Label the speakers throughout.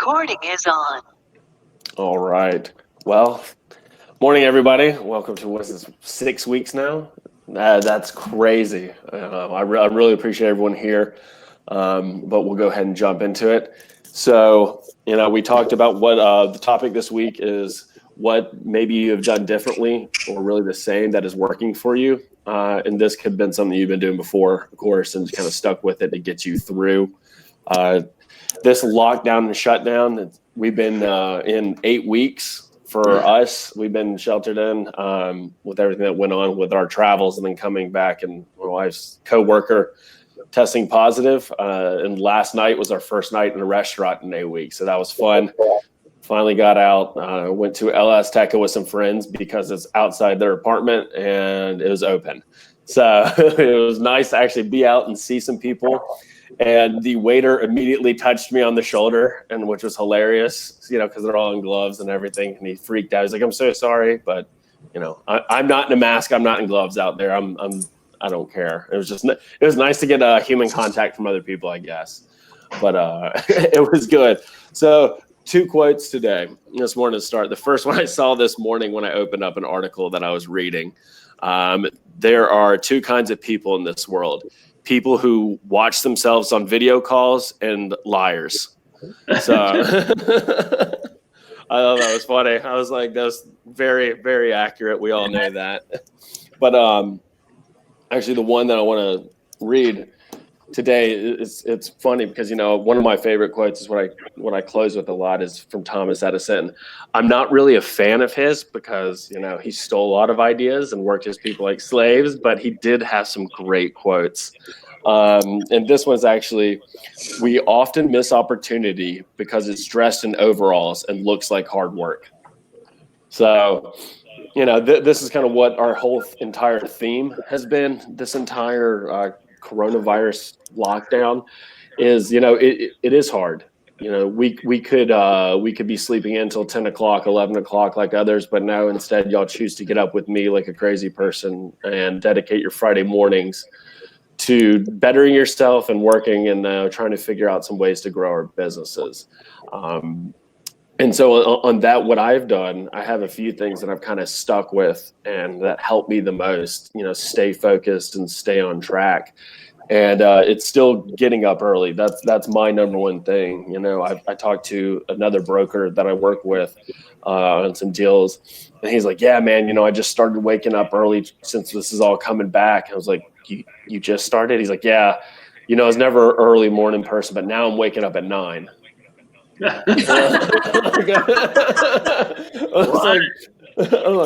Speaker 1: Recording is on.
Speaker 2: All right. Well, morning, everybody. Welcome to what's this, 6 weeks now? That's crazy. I really appreciate everyone here, but we'll go ahead and jump into it. So, we talked about what the topic this week is, what maybe you have done differently or really the same that is working for you. And this could have been something you've been doing before, of course, and just kind of stuck with it to get you through this lockdown and shutdown. We've been in 8 weeks for us. We've been sheltered in with everything that went on with our travels, and then coming back, and my wife's coworker testing positive. And last night was our first night in a restaurant in 8 weeks, so that was fun. Finally got out. Went to El Azteca with some friends because it's outside their apartment and it was open. So it was nice to actually be out and see some people. And the waiter immediately touched me on the shoulder, and which was hilarious, because they're all in gloves and everything. And he freaked out. He's like, "I'm so sorry, but I'm not in a mask. I'm not in gloves out there. I don't care." It was nice to get human contact from other people, I guess. But it was good. So 2 quotes today, this morning to start. The first one I saw this morning when I opened up an article that I was reading. There are 2 kinds of people in this world. People who watch themselves on video calls and liars. So I thought that was funny. I was like, that's very, very accurate. We all know that. But actually, the one that I want to read today, it's funny because one of my favorite quotes is what I close with a lot is from Thomas Edison. I'm not really a fan of his because he stole a lot of ideas and worked his people like slaves, but he did have some great quotes. And this one's actually, we often miss opportunity because it's dressed in overalls and looks like hard work. So this is kind of what our whole entire theme has been. This entire coronavirus lockdown is, it is hard. We could be sleeping in until 10 o'clock, 11 o'clock like others, but now instead y'all choose to get up with me like a crazy person and dedicate your Friday mornings to bettering yourself and working and trying to figure out some ways to grow our businesses. And so on that, what I've done, I have a few things that I've kind of stuck with and that help me the most, stay focused and stay on track. And it's still getting up early. That's my number one thing. I talked to another broker that I work with on some deals, and he's like, "Yeah, man, I just started waking up early since this is all coming back." I was like, you just started? He's like, "Yeah, I was never an early morning person, but now I'm waking up at 9. I was like,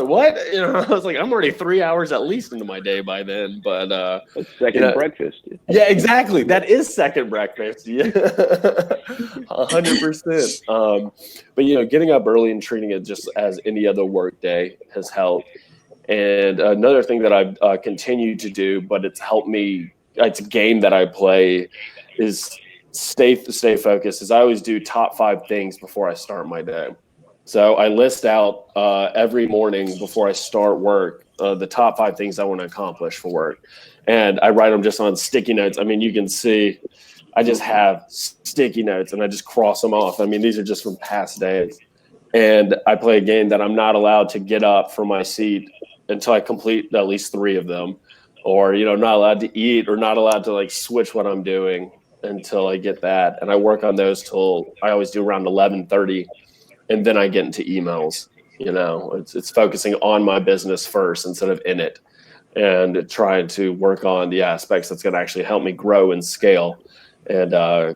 Speaker 2: what? I was like, I'm already 3 hours at least into my day by then. But
Speaker 3: that's second breakfast.
Speaker 2: Yeah, exactly. That is second breakfast. Yeah, 100%. But getting up early and treating it just as any other work day has helped. And another thing that I've continued to do, but it's helped me. It's a game that I play, is stay focused. Is I always do top 5 things before I start my day. So I list out every morning before I start work the top 5 things I want to accomplish for work, and I write them just on sticky notes. I mean, you can see I just have sticky notes and I just cross them off. I mean, these are just from past days, and I play a game that I'm not allowed to get up from my seat until I complete at least 3 of them, or not allowed to eat or not allowed to like switch what I'm doing until I get that. And I work on those till I always do around 11:30. And then I get into emails. It's focusing on my business first instead of in it, and trying to work on the aspects that's going to actually help me grow and scale and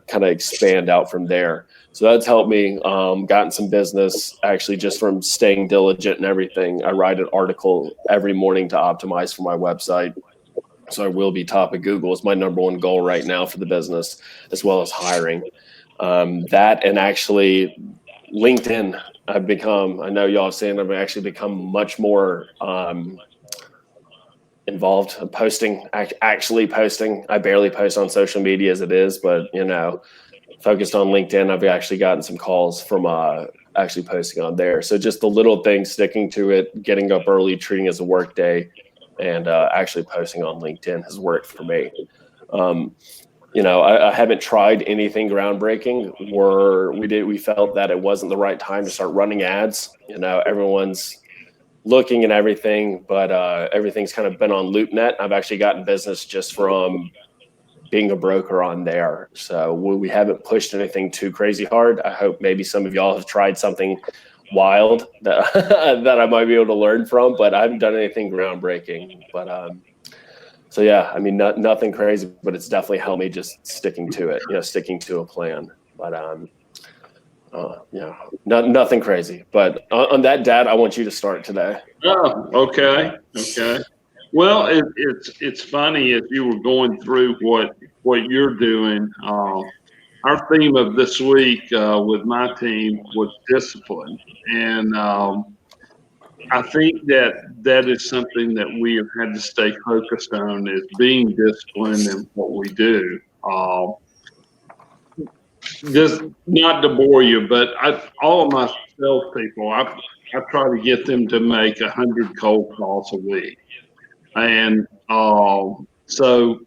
Speaker 2: kind of expand out from there. So that's helped me. Gotten some business actually just from staying diligent and everything. I write an article every morning to optimize for my website. So I will be top of Google is my number one goal right now for the business, as well as hiring. That and actually LinkedIn, I know y'all have seen, I've actually become much more involved in posting, actually posting. I barely post on social media as it is, but, focused on LinkedIn. I've actually gotten some calls from actually posting on there. So just the little things, sticking to it, getting up early, treating it as a work day, and actually posting on LinkedIn has worked for me. I haven't tried anything groundbreaking where we felt that it wasn't the right time to start running ads. Everyone's looking at everything, but everything's kind of been on LoopNet. I've actually gotten business just from being a broker on there. So we haven't pushed anything too crazy hard. I hope maybe some of y'all have tried something wild that that I might be able to learn from, but I haven't done anything groundbreaking. But so yeah, I mean, nothing crazy, but it's definitely helped me just sticking to it, sticking to a plan. But nothing crazy. But on that, Dad, I want you to start today.
Speaker 1: Oh, okay. Well, it's funny as you were going through what you're doing. Our theme of this week with my team was discipline, and I think that is something that we have had to stay focused on, is being disciplined in what we do. Just not to bore you, but all of my salespeople, I try to get them to make 100 cold calls a week. And so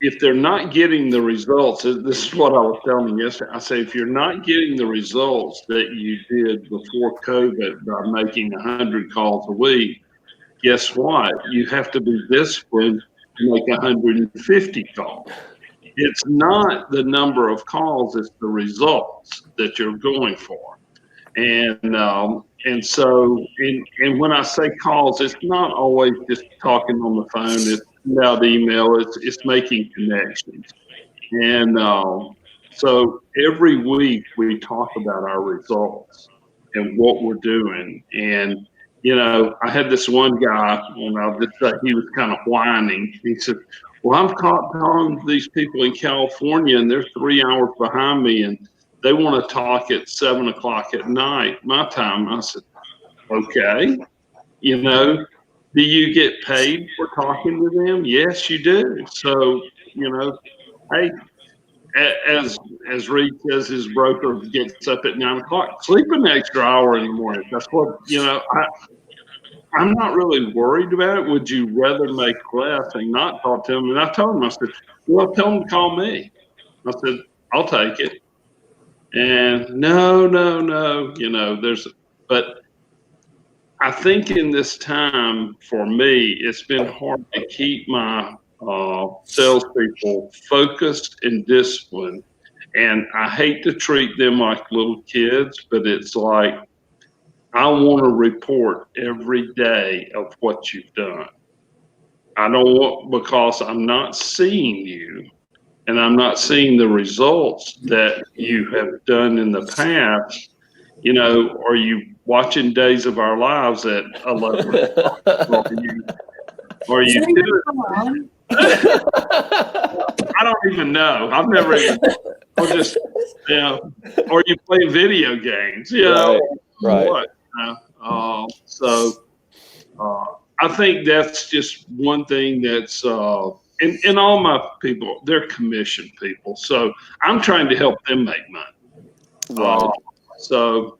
Speaker 1: if they're not getting the results, this is what I was telling them yesterday. I say, if you're not getting the results that you did before COVID by making 100 calls a week, guess what? You have to be disciplined to make 150 calls. It's not the number of calls, it's the results that you're going for. And so when I say calls, it's not always just talking on the phone, it's about email, it's making connections. And so every week we talk about our results and what we're doing. And I had this one guy, and I'll just say he was kind of whining. He said, well, I'm calling these people in California and they're 3 hours behind me and they want to talk at 7 o'clock at night, my time. I said, okay, do you get paid for talking to them? Yes, you do. So, hey, as Reed says, his broker gets up at 9 o'clock, sleep an extra hour in the morning. That's what, I'm not really worried about it. Would you rather make less and not talk to them? And I told him, I said, well, tell them to call me. I said, I'll take it. And no, but I think in this time for me, it's been hard to keep my salespeople focused and disciplined. And I hate to treat them like little kids, but it's like, I want to report every day of what you've done. I don't want, because I'm not seeing you and I'm not seeing the results that you have done in the past. Are you watching Days of Our Lives at 11 o'clock? Are you doing I don't even know. I've never even, or just, are you playing video games?
Speaker 2: Right.
Speaker 1: What? So I think that's just one thing that's, and all my people, they're commission people. So I'm trying to help them make money.
Speaker 2: Right.
Speaker 1: So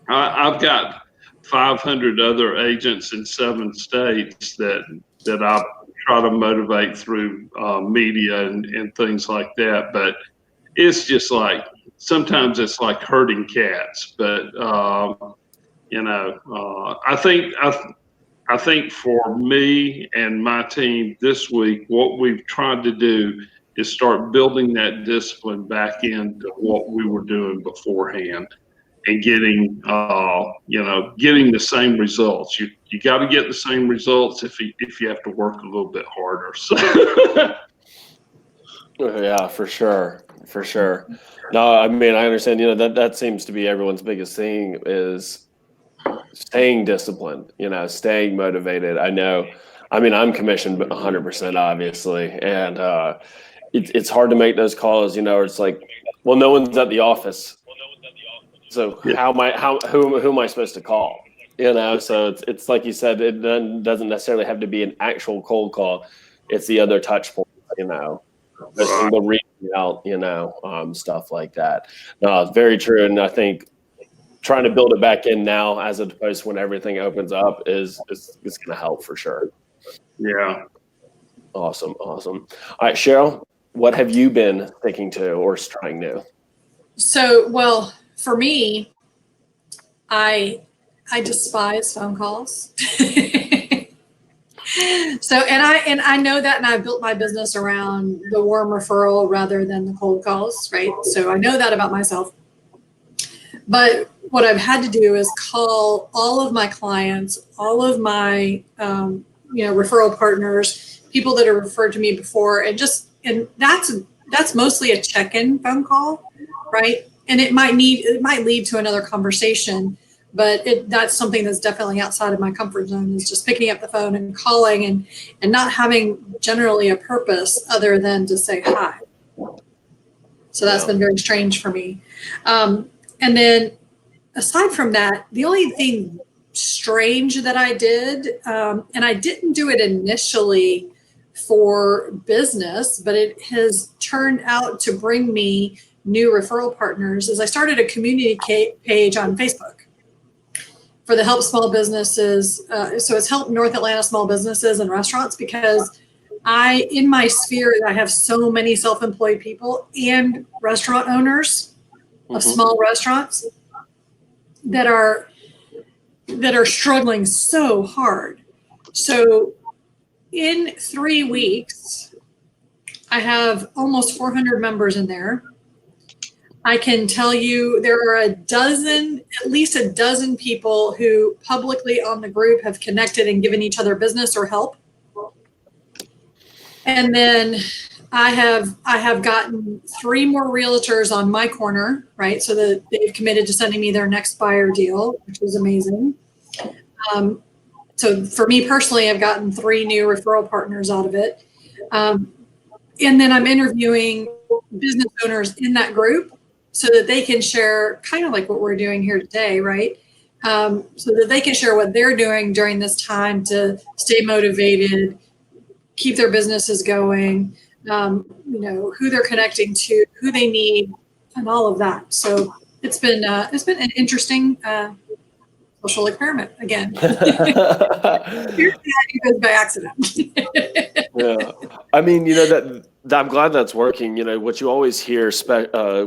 Speaker 1: I've got 500 other agents in 7 states that I try to motivate through media and things like that. But it's just like, sometimes it's like herding cats. But, I think for me and my team this week, what we've tried to do is start building that discipline back into what we were doing beforehand and getting the same results. You got to get the same results if you have to work a little bit harder. So.
Speaker 2: Yeah, for sure. No, I mean, I understand, that seems to be everyone's biggest thing is staying disciplined, staying motivated. I know, I mean, I'm commissioned 100%, obviously. And it's hard to make those calls, it's like, well, no one's at the office. So
Speaker 1: Yeah.
Speaker 2: who am I supposed to call? So it's like you said, it doesn't necessarily have to be an actual cold call. It's the other touch point, the reaching out, stuff like that. No, it's very true. And I think trying to build it back in now, as opposed to when everything opens up, is going to help for sure.
Speaker 1: Yeah.
Speaker 2: Awesome. All right, Cheryl, what have you been thinking to or trying new?
Speaker 4: So, well, for me, I despise phone calls. So, and I know that, and I built my business around the warm referral rather than the cold calls, right? So I know that about myself. But what I've had to do is call all of my clients, all of my referral partners, people that have referred to me before, and that's mostly a check-in phone call, right? And it might lead to another conversation, but that's something that's definitely outside of my comfort zone, is just picking up the phone and calling and not having generally a purpose other than to say hi. So that's been very strange for me. And then aside from that, the only thing strange that I did, and I didn't do it initially for business, but it has turned out to bring me new referral partners, is I started a community page on Facebook for the Help Small Businesses. So it's Help North Atlanta Small Businesses and Restaurants, because in my sphere, I have so many self-employed people and restaurant owners of small restaurants that are struggling so hard. So in 3 weeks, I have almost 400 members in there. I can tell you there are at least a dozen people who publicly on the group have connected and given each other business or help. And then I have gotten 3 more realtors on my corner, right? So that they've committed to sending me their next buyer deal, which was amazing. So for me personally, I've gotten 3 new referral partners out of it. And then I'm interviewing business owners in that group so that they can share, kind of like what we're doing here today, right? So that they can share what they're doing during this time to stay motivated, keep their businesses going, who they're connecting to, who they need, and all of that. So it's been an interesting social experiment again. By accident.
Speaker 2: Yeah, I mean, that I'm glad that's working. What you always hear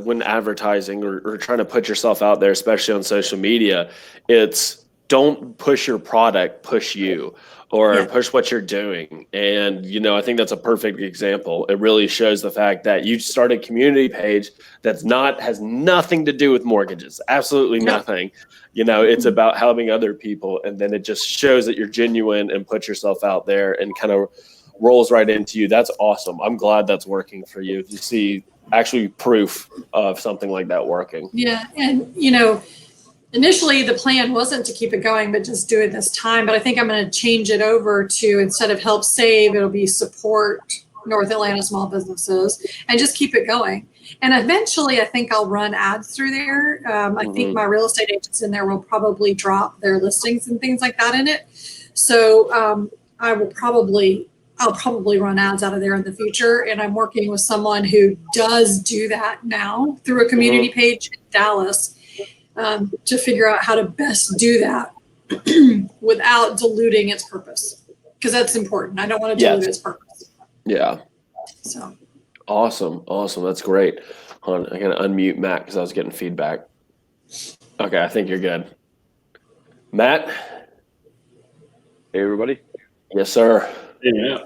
Speaker 2: when advertising or trying to put yourself out there, especially on social media, it's don't push your product, push you, or push what you're doing. And I think that's a perfect example. It really shows the fact that you started a community page has nothing to do with mortgages, absolutely nothing. It's about helping other people, and then it just shows that you're genuine and put yourself out there and kind of rolls right into you. That's awesome. I'm glad that's working for you. You see actually proof of something like that working.
Speaker 4: Yeah. And, initially the plan wasn't to keep it going, but just do it this time. But I think I'm going to change it over to, instead of help save, it'll be support North Atlanta small businesses, and just keep it going. And eventually I think I'll run ads through there. I think my real estate agents in there will probably drop their listings and things like that in it. So I'll probably run ads out of there in the future. And I'm working with someone who does do that now through a community page in Dallas, to figure out how to best do that without diluting its purpose, because that's important. I don't want to dilute its purpose.
Speaker 2: Yeah.
Speaker 4: So.
Speaker 2: Awesome. That's great. Hold on, I gotta unmute Matt because I was getting feedback. Okay, I think you're good. Matt?
Speaker 3: Hey, everybody.
Speaker 2: Yes, sir.
Speaker 1: Yeah.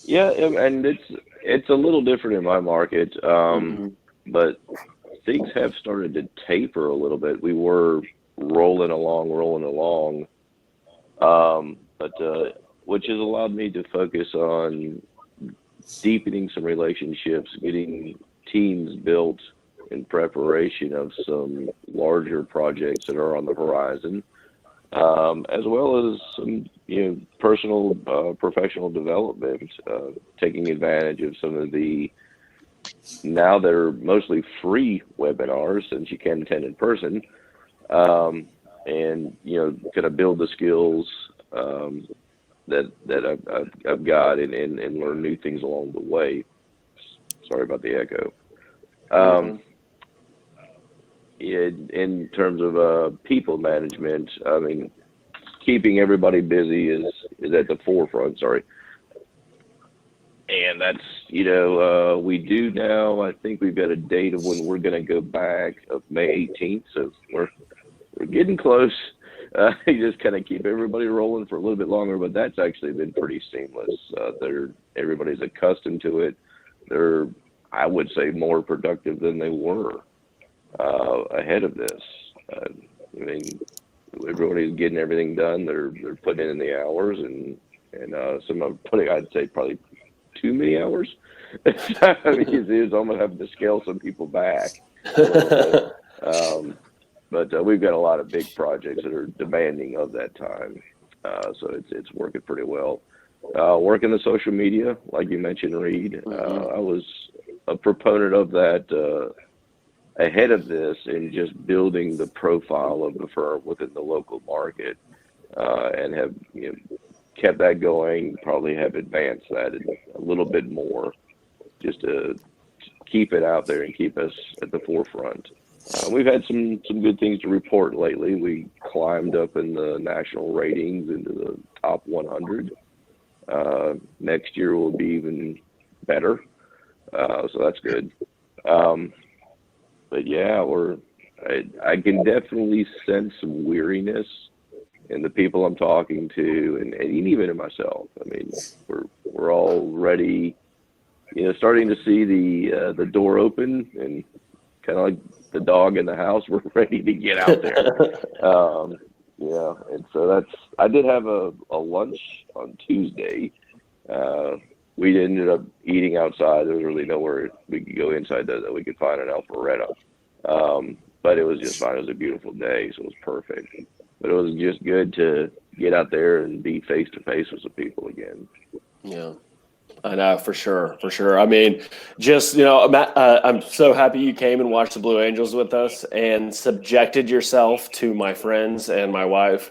Speaker 3: Yeah, and it's a little different in my market, but things have started to taper a little bit. We were rolling along, but which has allowed me to focus on deepening some relationships, getting teams built in preparation of some larger projects that are on the horizon, as well as some personal professional development, taking advantage of some of the, now they're mostly free webinars since you can attend in person, and kind of build the skills that I've got and learn new things along the way. Sorry about the echo. In terms of people management, I mean, keeping everybody busy is at the forefront. Sorry. And that's, we do now. I think we've got a date of when we're going to go back of May 18th. So we're getting close. You just kind of keep everybody rolling for a little bit longer, but that's actually been pretty seamless. Everybody's accustomed to it. They're, I would say, more productive than they were ahead of this. I mean, everybody's getting everything done. They're putting in the hours, and some are putting, I'd say, probably too many hours. I mean, it's almost having to scale some people back a little bit. But we've got a lot of big projects that are demanding of that time, so it's working pretty well. Working the social media, like you mentioned, Reed. I was a proponent of that ahead of this, and just building the profile of the firm within the local market, and have kept that going. Probably have advanced that a little bit more, just to keep it out there and keep us at the forefront. We've had some good things to report lately. We climbed up in the national ratings into the top 100. Next year will be even better, so that's good. But yeah, I can definitely sense some weariness in the people I'm talking to, and even in myself. I mean, we're all ready, starting to see the door open, and kind of like the dog in the house, we're ready to get out there. Yeah, and so I did have a lunch on Tuesday. We ended up eating outside. There was really nowhere we could go inside that we could find an Alpharetta. But it was just fine. It was a beautiful day, so it was perfect. But it was just good to get out there and be face to face with some people again.
Speaker 2: Yeah. I know, for sure. I mean, just, Matt, I'm so happy you came and watched the Blue Angels with us and subjected yourself to my friends and my wife.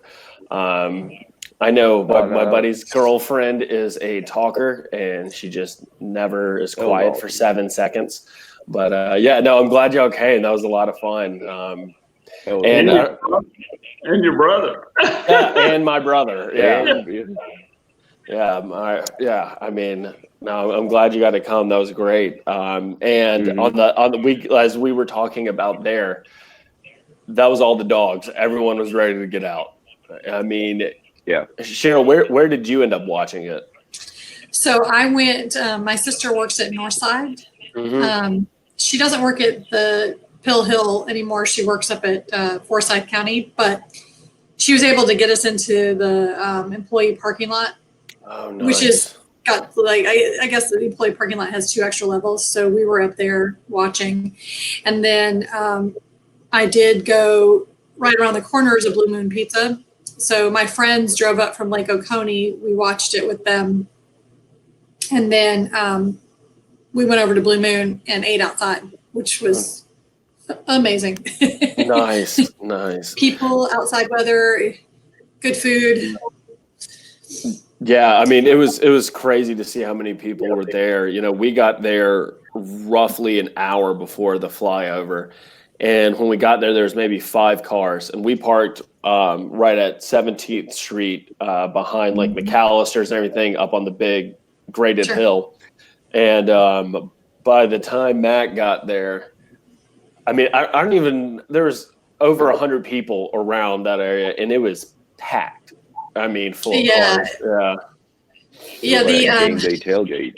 Speaker 2: I know my buddy's girlfriend is a talker, and she just never is quiet for 7 seconds. But I'm glad y'all came. That was a lot of fun.
Speaker 1: And your brother.
Speaker 2: Yeah, and my brother. Yeah. I mean, no, I'm glad you got to come. That was great. And on the week, as we were talking about there, that was all the dogs. Everyone was ready to get out. I mean, yeah. Cheryl, where did you end up watching it?
Speaker 4: So I went. My sister works at Northside. She doesn't work at the Pill Hill anymore. She works up at Forsyth County, but she was able to get us into the employee parking lot. Oh, nice. Which is got I guess the employee parking lot has 2 extra levels, so we were up there watching, and then I did go right around the corner is a Blue Moon Pizza. So my friends drove up from Lake Oconee. We watched it with them, and then we went over to Blue Moon and ate outside, which was amazing. Nice. People, outside weather, good food.
Speaker 2: Yeah, I mean, it was crazy to see how many people were there. We got there roughly an hour before the flyover, and when we got there was maybe 5 cars, and we parked right at 17th Street behind like McAllister's and everything up on the big graded hill. And by the time Matt got there, I mean, I don't even, there was over 100 people around that area, and it was packed. I mean, full of cars.
Speaker 4: Yeah. The
Speaker 3: game day tailgate.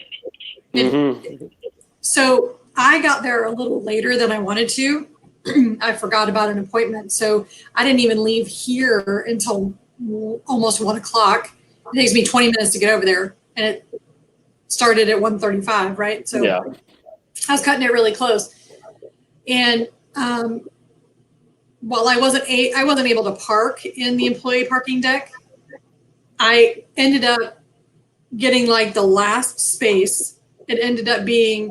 Speaker 4: So I got there a little later than I wanted to. I forgot about an appointment, so I didn't even leave here until almost 1 o'clock. It takes me 20 minutes to get over there, and it started at 1:35, right? So I was cutting it really close. And while I wasn't able to park in the employee parking deck, I ended up getting like the last space. It ended up being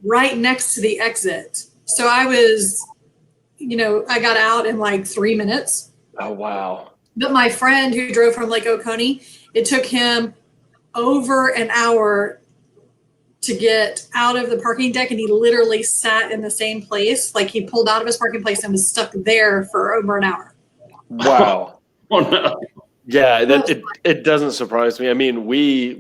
Speaker 4: right next to the exit. So I was, I got out in like 3 minutes.
Speaker 2: Oh, wow.
Speaker 4: But my friend who drove from Lake Oconee, it took him over an hour to get out of the parking deck, and he literally sat in the same place. Like, he pulled out of his parking place and was stuck there for over an hour.
Speaker 2: Wow.
Speaker 1: Oh, no.
Speaker 2: Yeah, it doesn't surprise me. I mean,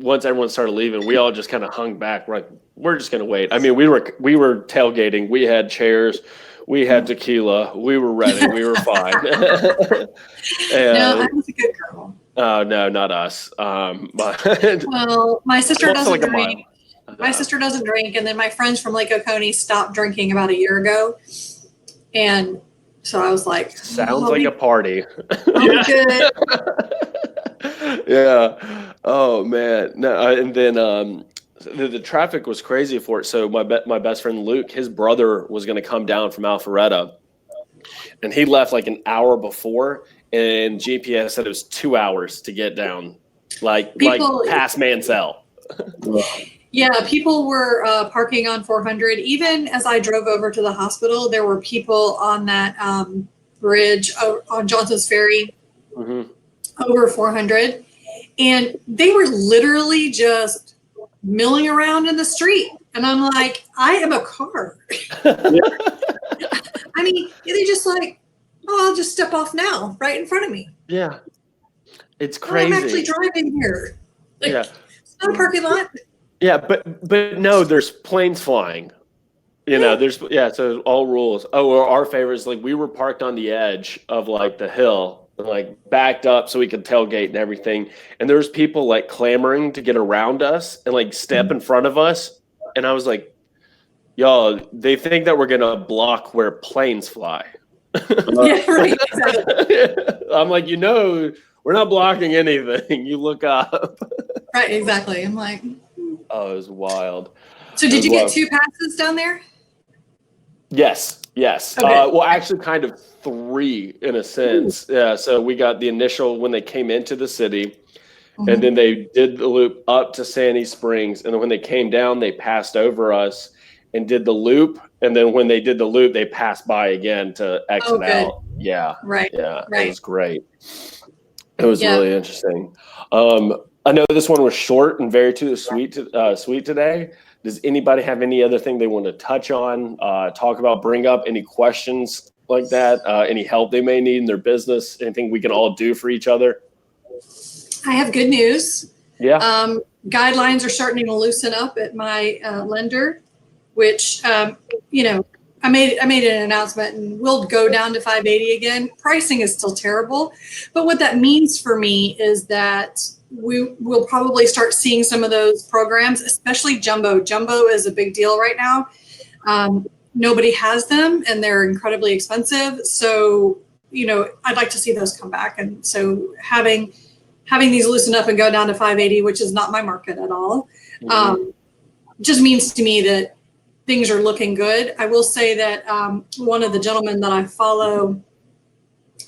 Speaker 2: once everyone started leaving, we all just kind of hung back. We're like, we're just gonna wait. I mean, we were tailgating. We had chairs, we had tequila, we were ready, we were fine.
Speaker 4: No, I was a good girl.
Speaker 2: No, not us. But
Speaker 4: Well, my sister doesn't
Speaker 2: like a
Speaker 4: drink.
Speaker 2: mile.
Speaker 4: My sister doesn't drink, and then my friends from Lake Oconee stopped drinking about a year ago, and so I was like,
Speaker 2: Sounds like a party.
Speaker 4: I'm good.
Speaker 2: Yeah. Oh man. No. And then the traffic was crazy for it. So my best friend Luke, his brother was going to come down from Alpharetta, and he left like an hour before, and GPS said it was 2 hours to get down, like past Mansell.
Speaker 4: Yeah, people were parking on 400. Even as I drove over to the hospital, there were people on that bridge on Johnson's Ferry over 400. And they were literally just milling around in the street. And I'm like, I am a car. I mean, they just like, oh, I'll just step off now, right in front of me.
Speaker 2: Yeah. It's crazy.
Speaker 4: Oh, I'm actually driving here. Like,
Speaker 2: yeah.
Speaker 4: It's not a parking lot.
Speaker 2: Yeah, but no, there's planes flying. You know, so all rules. Oh, well, our favorite is like we were parked on the edge of like the hill, like backed up so we could tailgate and everything. And there was people like clamoring to get around us and like step in front of us. And I was like, y'all, they think that we're gonna block where planes fly.
Speaker 4: Yeah, right. Exactly.
Speaker 2: I'm like, we're not blocking anything. You look up.
Speaker 4: Right, exactly. I'm like,
Speaker 2: oh, it was wild.
Speaker 4: So did you get 2 passes down there?
Speaker 2: Yes.
Speaker 4: Okay.
Speaker 2: Well, actually kind of 3 in a sense. Yeah. So we got the initial when they came into the city, and then they did the loop up to Sandy Springs. And then when they came down, they passed over us and did the loop. And then when they did the loop, they passed by again to exit out. Yeah.
Speaker 4: Right.
Speaker 2: Yeah.
Speaker 4: Right.
Speaker 2: It was great. It was really interesting. I know this one was short and very sweet today. Does anybody have any other thing they want to touch on, talk about, bring up, any questions like that, any help they may need in their business, anything we can all do for each other?
Speaker 4: I have good news.
Speaker 2: Yeah.
Speaker 4: Guidelines are starting to loosen up at my lender, which, I made an announcement, and we'll go down to 580 again. Pricing is still terrible. But what that means for me is that we will probably start seeing some of those programs, especially jumbo. Jumbo is a big deal right now. Nobody has them, and they're incredibly expensive. So, I'd like to see those come back. And so having these loosen up and go down to 580, which is not my market at all, just means to me that things are looking good. I will say that one of the gentlemen that I follow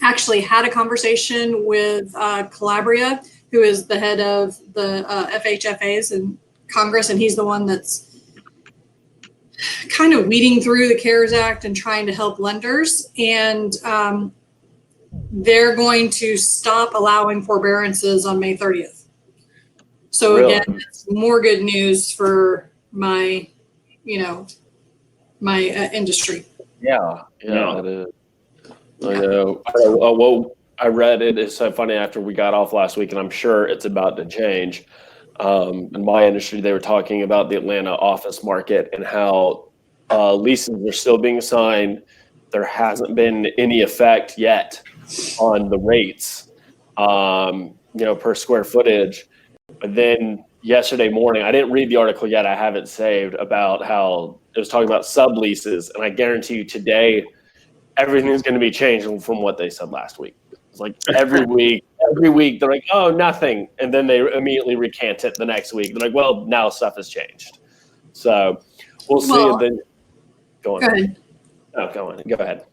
Speaker 4: actually had a conversation with Calabria, who is the head of the FHFAs in Congress, and he's the one that's kind of weeding through the CARES Act and trying to help lenders. And they're going to stop allowing forbearances on May 30th. So again, it's more good news for my industry.
Speaker 2: Yeah, it is. I know. Well, I read it. It's so funny after we got off last week, and I'm sure it's about to change. In my industry, they were talking about the Atlanta office market and how leases are still being signed. There hasn't been any effect yet on the rates, per square footage. But then yesterday morning, I didn't read the article yet. I have it saved about how it was talking about subleases, and I guarantee you today, everything's going to be changed from what they said last week. It's like every week they're like, oh, nothing, and then they immediately recant it the next week. They're like, well, now stuff has changed. So we'll see.
Speaker 4: Well,
Speaker 2: then go on.
Speaker 4: Go ahead.
Speaker 2: Oh, go on. Go ahead.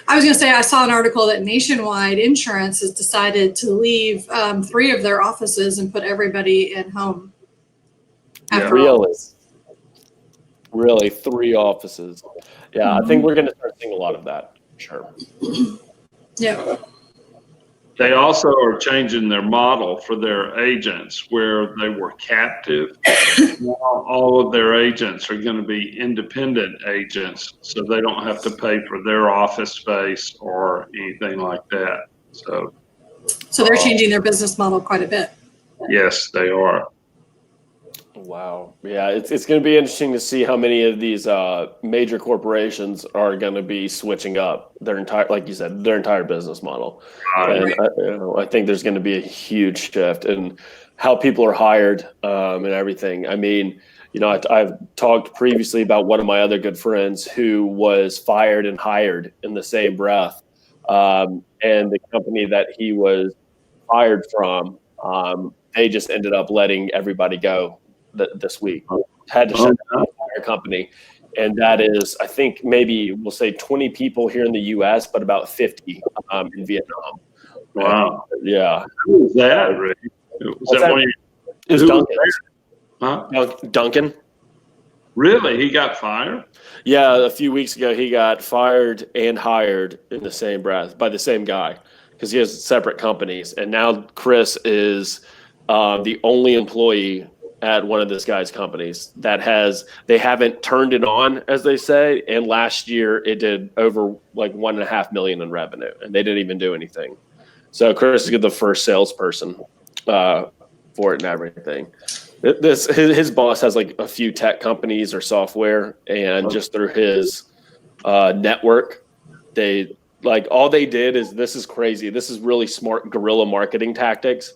Speaker 4: I was going to say, I saw an article that Nationwide Insurance has decided to leave 3 of their offices and put everybody in home.
Speaker 2: Really 3 offices. Yeah, I think we're going to start seeing a lot of that. Sure.
Speaker 4: Yeah.
Speaker 1: They also are changing their model for their agents, where they were captive. Now all of their agents are going to be independent agents, so they don't have to pay for their office space or anything like that. So
Speaker 4: So they're changing their business model quite a bit.
Speaker 1: Yes, they are.
Speaker 2: Wow. Yeah, it's going to be interesting to see how many of these major corporations are going to be switching up their entire, like you said, their entire business model. And I think there's going to be a huge shift in how people are hired and everything. I mean, I've talked previously about one of my other good friends who was fired and hired in the same breath. And the company that he was fired from, they just ended up letting everybody go this week. Had to shut down the entire company. And that is, I think, maybe we'll say 20 people here in the U.S., but about 50 in Vietnam.
Speaker 1: Wow.
Speaker 2: Yeah.
Speaker 1: Who was that, Rick? Was that one?
Speaker 2: It was Duncan.
Speaker 1: Huh?
Speaker 2: Duncan.
Speaker 1: Really? He got fired?
Speaker 2: Yeah, a few weeks ago, he got fired and hired in the same breath by the same guy because he has separate companies. And now Chris is the only employee at one of this guy's companies they haven't turned it on, as they say. And last year it did over like 1.5 million in revenue, and they didn't even do anything. So Chris is the first salesperson for it and everything. His boss has like a few tech companies or software, and just through his network, they like all they did is, this is crazy. This is really smart guerrilla marketing tactics.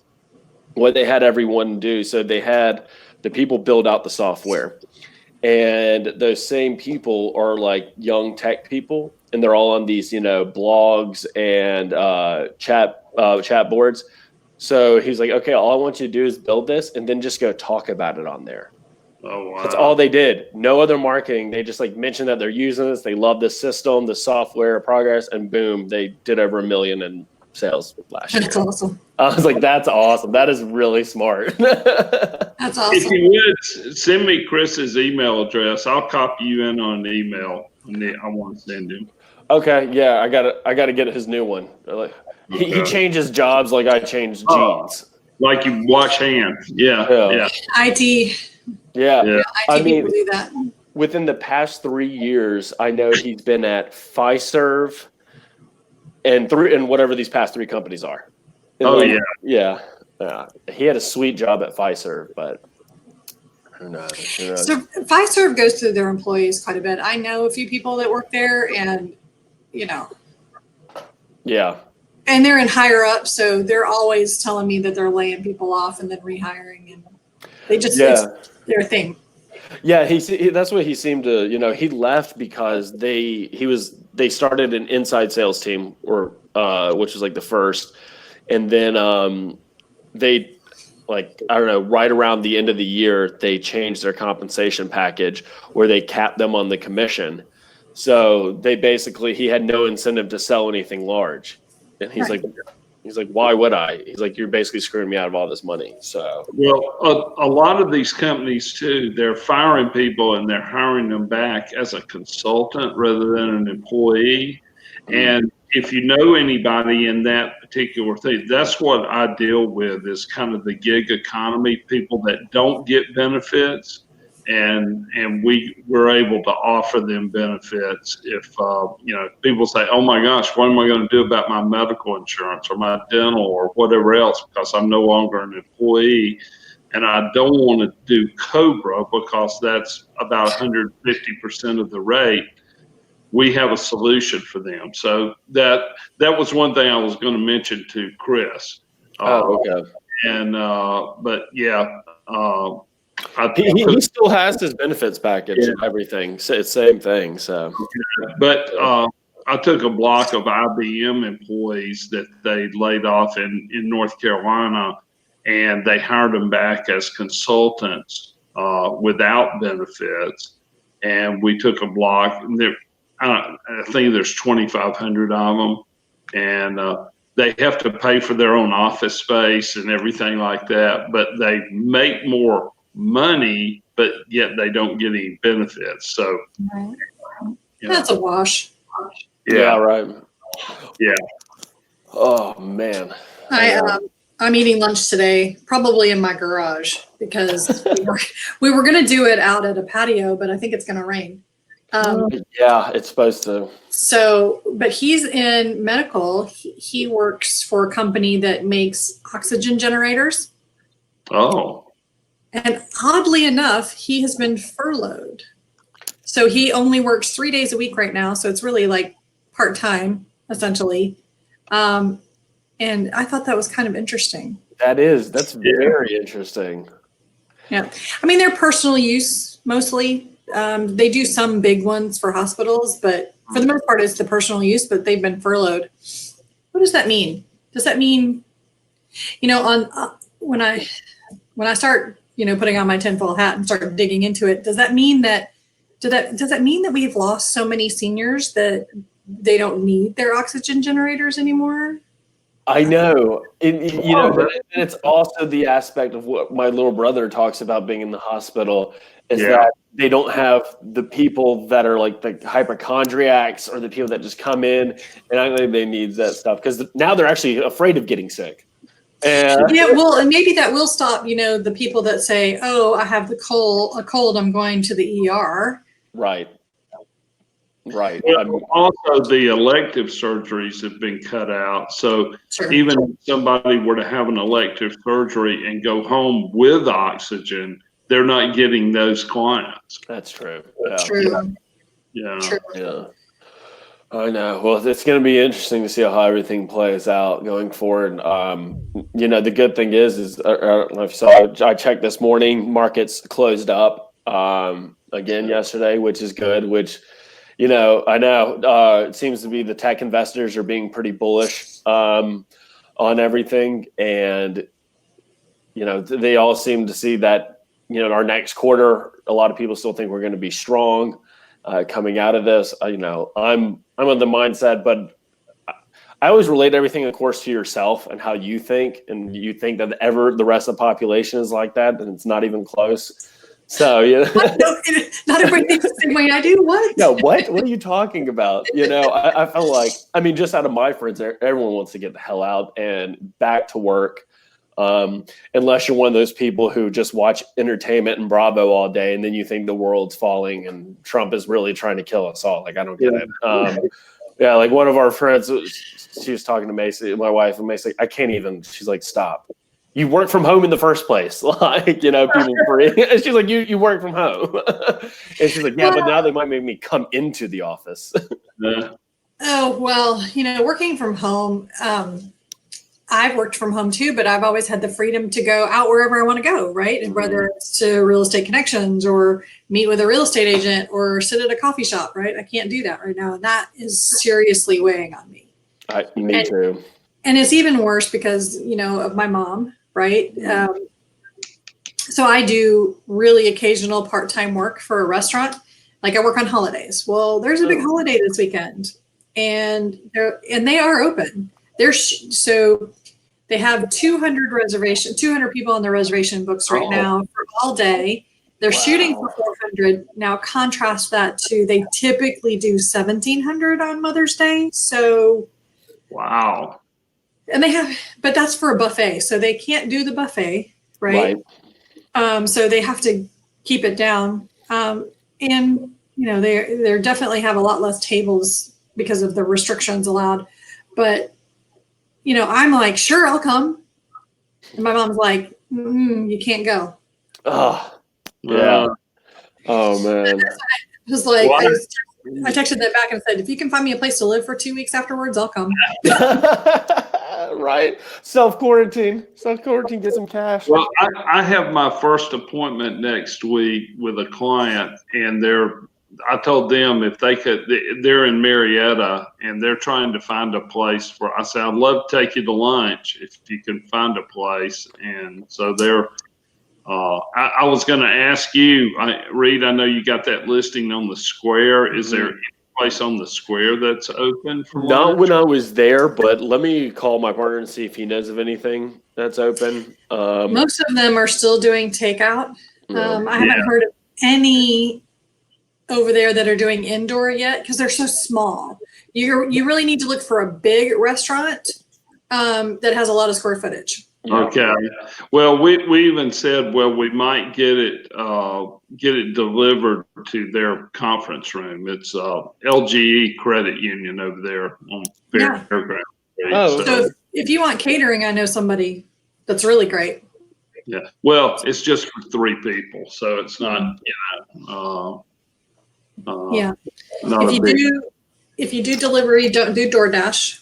Speaker 2: What they had everyone do, so they had the people build out the software, and those same people are like young tech people, and they're all on these blogs and chat boards. So he's like, okay, all I want you to do is build this and then just go talk about it on there.
Speaker 1: Oh, wow.
Speaker 2: That's all they did. No other marketing. They just like mentioned that they're using this. They love this system, the software, progress, and boom, they did over 1 million in sales last year.
Speaker 4: That's awesome.
Speaker 2: I was like, that's awesome. That is really smart.
Speaker 4: That's awesome.
Speaker 1: If you would, send me Chris's email address. I'll copy you in on an email. I want to send him.
Speaker 2: Okay, yeah, I gotta get his new one. He changes jobs like I change jeans.
Speaker 1: Like you wash hands. Yeah.
Speaker 4: IT.
Speaker 2: Yeah.
Speaker 4: IT people do that.
Speaker 2: Within the past 3 years, I know he's been at Fiserv and whatever these past 3 companies are. Yeah. He had a sweet job at Fiserv, but who knows?
Speaker 4: So Fiserv goes through their employees quite a bit. I know a few people that work there, and
Speaker 2: yeah,
Speaker 4: and they're in higher up, so they're always telling me that they're laying people off and then rehiring, and they just it's their thing.
Speaker 2: Yeah, that's what he seemed to. He left because they started an inside sales team, which was like the first, and then they, like, I don't know, right around the end of the year, they changed their compensation package where they capped them on the commission. So he had no incentive to sell anything large. And he's like, why would I? He's like, you're basically screwing me out of all this money. So,
Speaker 1: well, a lot of these companies too, they're firing people and they're hiring them back as a consultant rather than an employee. And if you know anybody in that particular thing, that's what I deal with, is kind of the gig economy, people that don't get benefits, and we're able to offer them benefits. If people say, oh my gosh, what am I going to do about my medical insurance or my dental or whatever else, because I'm no longer an employee and I don't want to do COBRA because that's about 150% of the rate. We have a solution for them. So that was one thing I was going to mention to Chris.
Speaker 2: okay.
Speaker 1: And but yeah,
Speaker 2: he still has his benefits package and everything. So it's same thing. So,
Speaker 1: but I took a block of IBM employees that they laid off in North Carolina, and they hired them back as consultants without benefits. And we took a block. I think there's 2,500 of them, and they have to pay for their own office space and everything like that. But they make more money, but yet they don't get any benefits. So
Speaker 4: that's a wash.
Speaker 2: Yeah, right.
Speaker 1: Yeah.
Speaker 2: Oh man.
Speaker 4: I'm eating lunch today, probably in my garage, because we were going to do it out at a patio, but I think it's going to rain.
Speaker 2: Yeah, it's supposed to.
Speaker 4: So, but he's in medical. He works for a company that makes oxygen generators.
Speaker 1: Oh,
Speaker 4: And oddly enough, he has been furloughed. So he only works 3 days a week right now. So it's really like part-time, essentially. And I thought that was kind of interesting.
Speaker 2: That's very interesting.
Speaker 4: Yeah. I mean, they're personal use mostly. They do some big ones for hospitals, but for the most part, it's the personal use, but they've been furloughed. What does that mean? Does that mean, when I start, putting on my tinfoil hat and start digging into it, does that mean that we've lost so many seniors that they don't need their oxygen generators anymore?
Speaker 2: I know. And it's also the aspect of what my little brother talks about being in the hospital is that they don't have the people that are like the hypochondriacs or the people that just come in and I think they need that stuff because now they're actually afraid of getting sick.
Speaker 4: Yeah, well, and maybe that will stop, the people that say, "Oh, I have a cold, I'm going to the ER."
Speaker 2: Right. Right.
Speaker 1: Well, also, the elective surgeries have been cut out. So even if somebody were to have an elective surgery and go home with oxygen, they're not getting those clients.
Speaker 2: That's true.
Speaker 4: True.
Speaker 1: Yeah.
Speaker 4: True.
Speaker 2: Yeah. I know. Well, it's going to be interesting to see how everything plays out going forward. The good thing is I don't know if you saw, I checked this morning, markets closed up again yesterday, which is good, which, I know it seems to be the tech investors are being pretty bullish on everything. And, they all seem to see that, our next quarter, a lot of people still think we're going to be strong coming out of this. I'm of the mindset, but I always relate everything, of course, to yourself and how you think, and you think that the rest of the population is like that, and it's not even close. So,
Speaker 4: not everybody thinks the same way I do. What?
Speaker 2: No, what are you talking about? I felt like, just out of my friends, everyone wants to get the hell out and back to work. Unless you're one of those people who just watch entertainment and Bravo all day, and then you think the world's falling and Trump is really trying to kill us all. Like, I don't get it. Like one of our friends, she was talking to Macy, my wife, and Macy, I can't even. She's like, stop. You work from home in the first place. Like, people free. And she's like, you work from home. And she's like, yeah, but now they might make me come into the office.
Speaker 4: Oh, well, working from home, I've worked from home too, but I've always had the freedom to go out wherever I want to go, right? And whether it's to Real Estate Connections or meet with a real estate agent or sit at a coffee shop, right? I can't do that right now. And that is seriously weighing on me.
Speaker 2: Me too.
Speaker 4: And it's even worse because, of my mom, right? So I do really occasional part-time work for a restaurant. Like I work on holidays. Well, there's a big holiday this weekend and they are open. So they have 200 people on the reservation books right now for all day. They're shooting for 400. Now contrast that to, they typically do 1,700 on Mother's Day. So.
Speaker 1: Wow.
Speaker 4: And but that's for a buffet. So they can't do the buffet, right? So they have to keep it down. And, they definitely have a lot less tables because of the restrictions allowed. But, I'm like, sure, I'll come. And my mom's like, you can't go.
Speaker 2: Oh, yeah. Oh, man.
Speaker 4: I was like, I texted that back and said, if you can find me a place to live for 2 weeks afterwards, I'll come.
Speaker 2: Right. Self-quarantine, get some cash.
Speaker 1: Well, I have my first appointment next week with a client, and I told them if they could, they're in Marietta and they're trying to find a place I said, I'd love to take you to lunch if you can find a place. And so I was going to ask you, Reed, I know you got that listing on the square. Is there any place on the square that's open for lunch?
Speaker 2: Not when I was there, but let me call my partner and see if he knows of anything that's open.
Speaker 4: Most of them are still doing takeout. I haven't heard of any over there that are doing indoor yet because they're so small. You really need to look for a big restaurant that has a lot of square footage.
Speaker 2: Yeah.
Speaker 1: Okay. Well, we even said, well, we might get it delivered to their conference room. It's LGE Credit Union over there on
Speaker 4: Yeah.
Speaker 1: Fairground Street.
Speaker 2: Oh,
Speaker 4: So if you want catering, I know somebody that's really great.
Speaker 1: Yeah. Well, it's just for 3 people, so it's not,
Speaker 4: Yeah.
Speaker 1: not a big.
Speaker 4: If you do delivery, don't do DoorDash.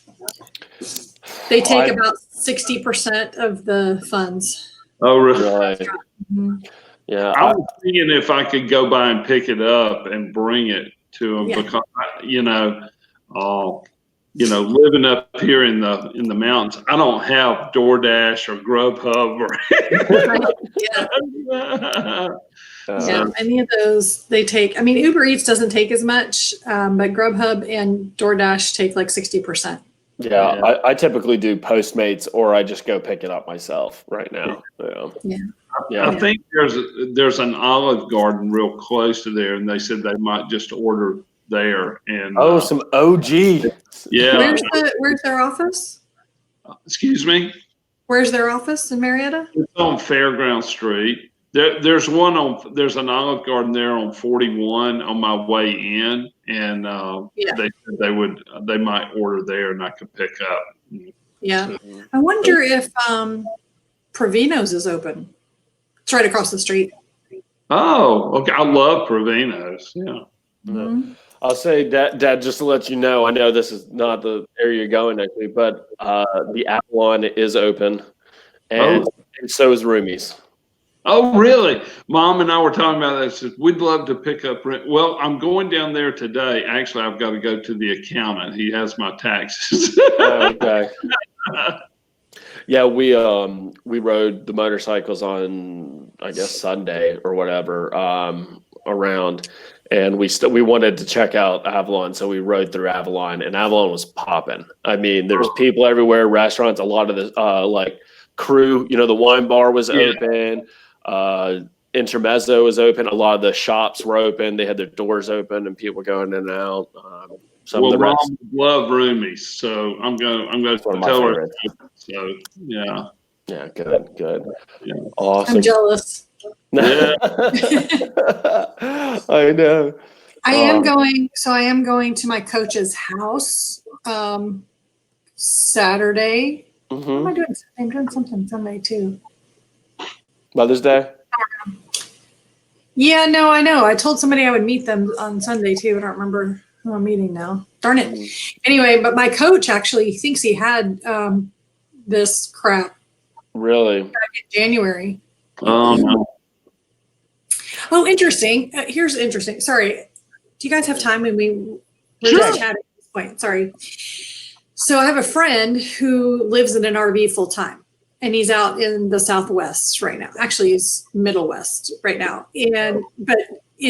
Speaker 4: They take about 60% of the funds.
Speaker 1: Oh, really?
Speaker 2: Right.
Speaker 4: Mhm.
Speaker 2: Yeah.
Speaker 1: I was thinking if I could go by and pick it up and bring it to them
Speaker 4: Yeah.
Speaker 1: because, living up here in the mountains, I don't have DoorDash or Grubhub or.
Speaker 4: Yeah. Yeah, any of those they take. I mean, Uber Eats doesn't take as much, but Grubhub and DoorDash take like 60%.
Speaker 2: Yeah, I typically do Postmates or I just go pick it up myself right now. Yeah.
Speaker 1: I think there's an Olive Garden real close to there, and they said they might just order there. And
Speaker 2: some OG.
Speaker 1: Yeah.
Speaker 4: Where's their office?
Speaker 1: Excuse me.
Speaker 4: Where's their office in Marietta?
Speaker 1: It's on Fairground Street. There's an Olive Garden there on 41 on my way in, and they said they might order there, and I could pick up.
Speaker 4: Yeah,
Speaker 1: So,
Speaker 4: I wonder if Provino's is open. It's right across the street.
Speaker 1: Oh, okay. I love Provino's. Yeah.
Speaker 4: Mm-hmm.
Speaker 2: I'll say, Dad, just to let you know, I know this is not the area you're going next week, but the Avalon is open, and so is Roomies.
Speaker 1: Oh, really? Mom and I were talking about that. I said, we'd love to pick up rent. Well, I'm going down there today. Actually, I've got to go to the accountant. He has my taxes.
Speaker 2: Okay. Yeah, we rode the motorcycles on, I guess, Sunday or whatever, around, and we wanted to check out Avalon, so we rode through Avalon, and Avalon was popping. I mean, there's people everywhere, restaurants, a lot of the crew, the wine bar was open, Intermezzo was open, a lot of the shops were open, they had their doors open, and people going in and out.
Speaker 1: Well, Mom love Roomies, so I'm gonna tell her. So yeah.
Speaker 2: Yeah, good.
Speaker 1: Yeah.
Speaker 2: Awesome.
Speaker 4: I'm jealous.
Speaker 1: Yeah.
Speaker 2: I know.
Speaker 4: I am going to my coach's house Saturday. What am I doing? I'm doing something Sunday too.
Speaker 2: Mother's Day?
Speaker 4: Yeah, no, I know. I told somebody I would meet them on Sunday too. I don't remember who I'm meeting now. Darn it. Anyway, but my coach actually thinks he had this crap.
Speaker 2: Really?
Speaker 4: Back in January.
Speaker 1: Oh, no.
Speaker 4: Oh, interesting. Here's interesting. Sorry. Do you guys have time when we're just chatting at this point? Sorry. So I have a friend who lives in an RV full time, and he's out in the Southwest right now. Actually, he's Middle West right now. But